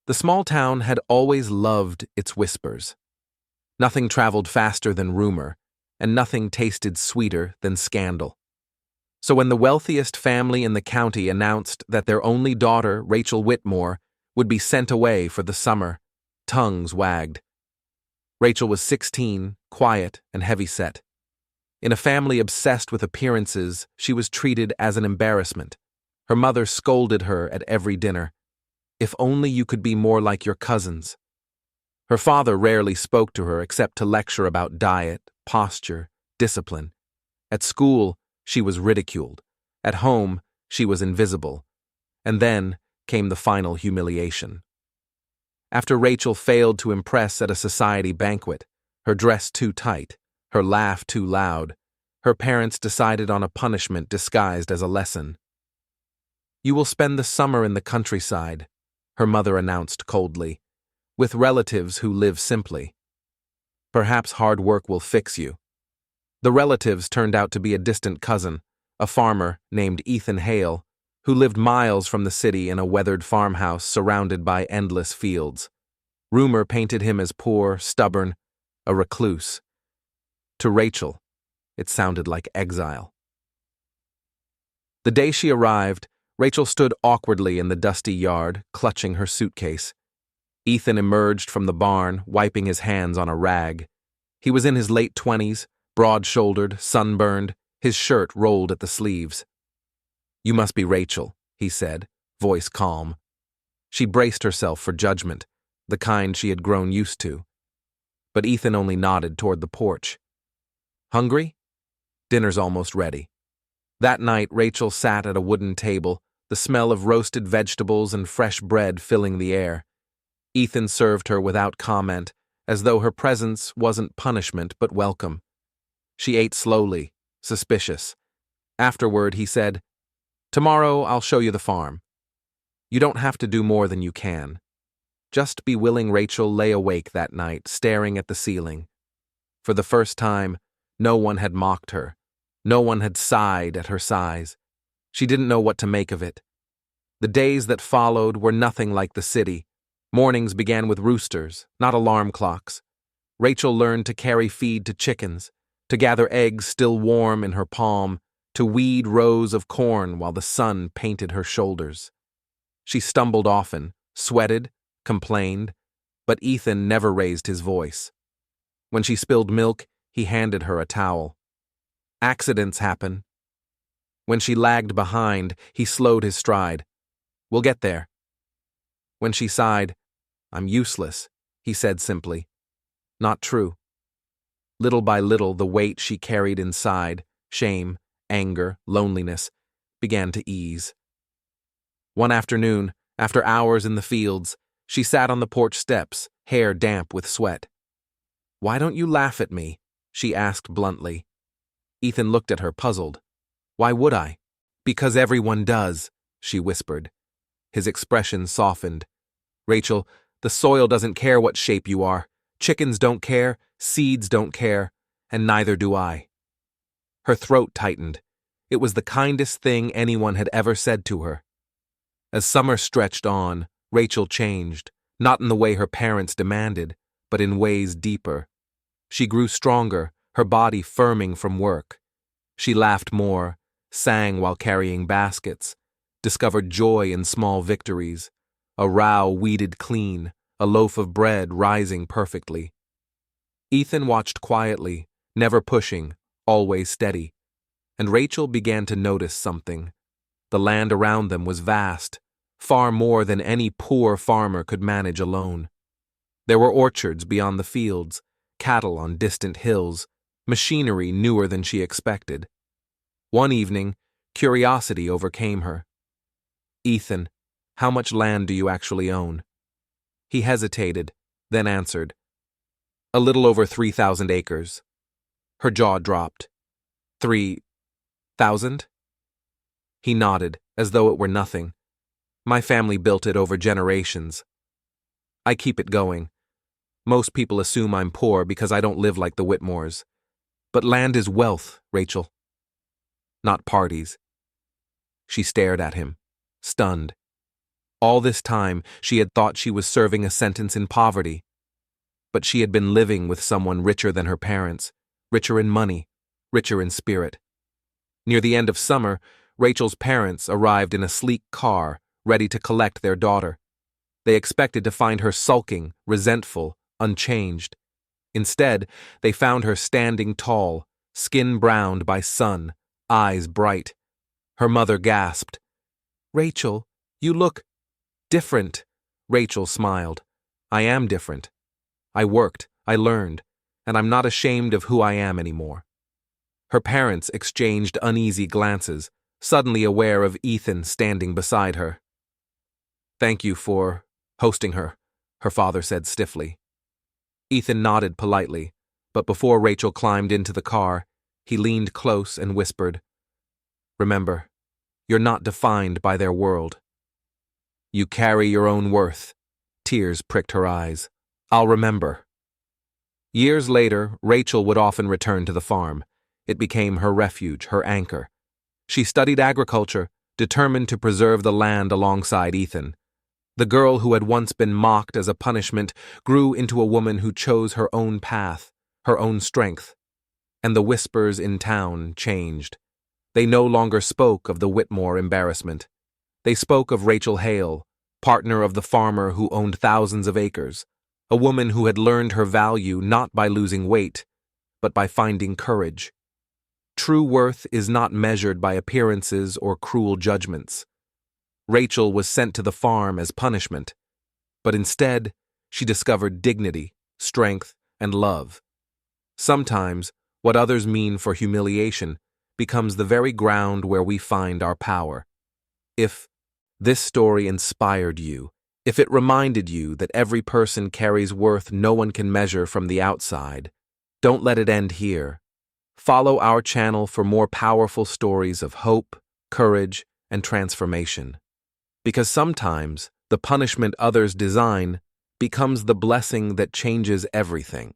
The small town had always loved its whispers. Nothing traveled faster than rumor, and nothing tasted sweeter than scandal. So when the wealthiest family in the county announced that their only daughter, Rachel Whitmore, would be sent away for the summer, tongues wagged. Rachel was 16, quiet and heavy-set. In a family obsessed with appearances, she was treated as an embarrassment. Her mother scolded her at every dinner. If only you could be more like your cousins. Her father rarely spoke to her except to lecture about diet, posture, discipline. At school, she was ridiculed. At home, she was invisible. And then came the final humiliation. After Rachel failed to impress at a society banquet, her dress too tight, her laugh too loud, her parents decided on a punishment disguised as a lesson. "You will spend the summer in the countryside," her mother announced coldly, "with relatives who live simply. Perhaps hard work will fix you." The relatives turned out to be a distant cousin, a farmer named Ethan Hale, who lived miles from the city in a weathered farmhouse surrounded by endless fields. Rumor painted him as poor, stubborn, a recluse. To Rachel, it sounded like exile. The day she arrived, Rachel stood awkwardly in the dusty yard, clutching her suitcase. Ethan emerged from the barn, wiping his hands on a rag. He was in his late 20s, broad-shouldered, sunburned, his shirt rolled at the sleeves. "You must be Rachel," he said, voice calm. She braced herself for judgment, the kind she had grown used to. But Ethan only nodded toward the porch. "Hungry? Dinner's almost ready." That night, Rachel sat at a wooden table, the smell of roasted vegetables and fresh bread filling the air. Ethan served her without comment, as though her presence wasn't punishment but welcome. She ate slowly, suspicious. Afterward, he said, "Tomorrow I'll show you the farm. You don't have to do more than you can." Just be willing. Rachel lay awake that night, staring at the ceiling. For the first time, no one had mocked her. No one had sighed at her size. She didn't know what to make of it. The days that followed were nothing like the city. Mornings began with roosters, not alarm clocks. Rachel learned to carry feed to chickens, to gather eggs still warm in her palm, to weed rows of corn while the sun painted her shoulders. She stumbled often, sweated, complained, but Ethan never raised his voice. When she spilled milk, he handed her a towel. Accidents happen. When she lagged behind, he slowed his stride. "We'll get there." When she sighed, "I'm useless," he said simply. Not true. Little by little, the weight she carried inside, shame, anger, loneliness, began to ease. One afternoon, after hours in the fields, she sat on the porch steps, hair damp with sweat. "Why don't you laugh at me?" she asked bluntly. Ethan looked at her, puzzled. "Why would I?" "Because everyone does," she whispered. His expression softened. "Rachel, the soil doesn't care what shape you are. Chickens don't care, seeds don't care, and neither do I." Her throat tightened. It was the kindest thing anyone had ever said to her. As summer stretched on, Rachel changed, not in the way her parents demanded, but in ways deeper. She grew stronger, her body firming from work. She laughed more, sang while carrying baskets, discovered joy in small victories, a row weeded clean, a loaf of bread rising perfectly. Ethan watched quietly, never pushing, always steady, and Rachel began to notice something. The land around them was vast, far more than any poor farmer could manage alone. There were orchards beyond the fields, cattle on distant hills, machinery newer than she expected. One evening, curiosity overcame her. "Ethan, how much land do you actually own?" He hesitated, then answered, "A little over 3,000 acres." Her jaw dropped. 3,000? He nodded, as though it were nothing. "My family built it over generations. I keep it going. Most people assume I'm poor because I don't live like the Whitmores. But land is wealth, Rachel. Not parties." She stared at him, stunned. All this time, she had thought she was serving a sentence in poverty. But she had been living with someone richer than her parents, richer in money, richer in spirit. Near the end of summer, Rachel's parents arrived in a sleek car, ready to collect their daughter. They expected to find her sulking, resentful, unchanged. Instead, they found her standing tall, skin browned by sun, eyes bright. Her mother gasped, "Rachel, you look different." Rachel smiled. "I am different. I worked, I learned, and I'm not ashamed of who I am anymore." Her parents exchanged uneasy glances, suddenly aware of Ethan standing beside her. "Thank you for hosting her," her father said stiffly. Ethan nodded politely, but before Rachel climbed into the car, he leaned close and whispered, "Remember, you're not defined by their world. You carry your own worth." Tears pricked her eyes. "I'll remember." Years later, Rachel would often return to the farm. It became her refuge, her anchor. She studied agriculture, determined to preserve the land alongside Ethan. The girl who had once been mocked as a punishment grew into a woman who chose her own path, her own strength. And the whispers in town changed. They no longer spoke of the Whitmore embarrassment. They spoke of Rachel Hale, partner of the farmer who owned thousands of acres, a woman who had learned her value not by losing weight, but by finding courage. True worth is not measured by appearances or cruel judgments. Rachel was sent to the farm as punishment, but instead, she discovered dignity, strength, and love. Sometimes, what others mean for humiliation becomes the very ground where we find our power. If this story inspired you, if it reminded you that every person carries worth no one can measure from the outside, don't let it end here. Follow our channel for more powerful stories of hope, courage, and transformation. Because sometimes the punishment others design becomes the blessing that changes everything.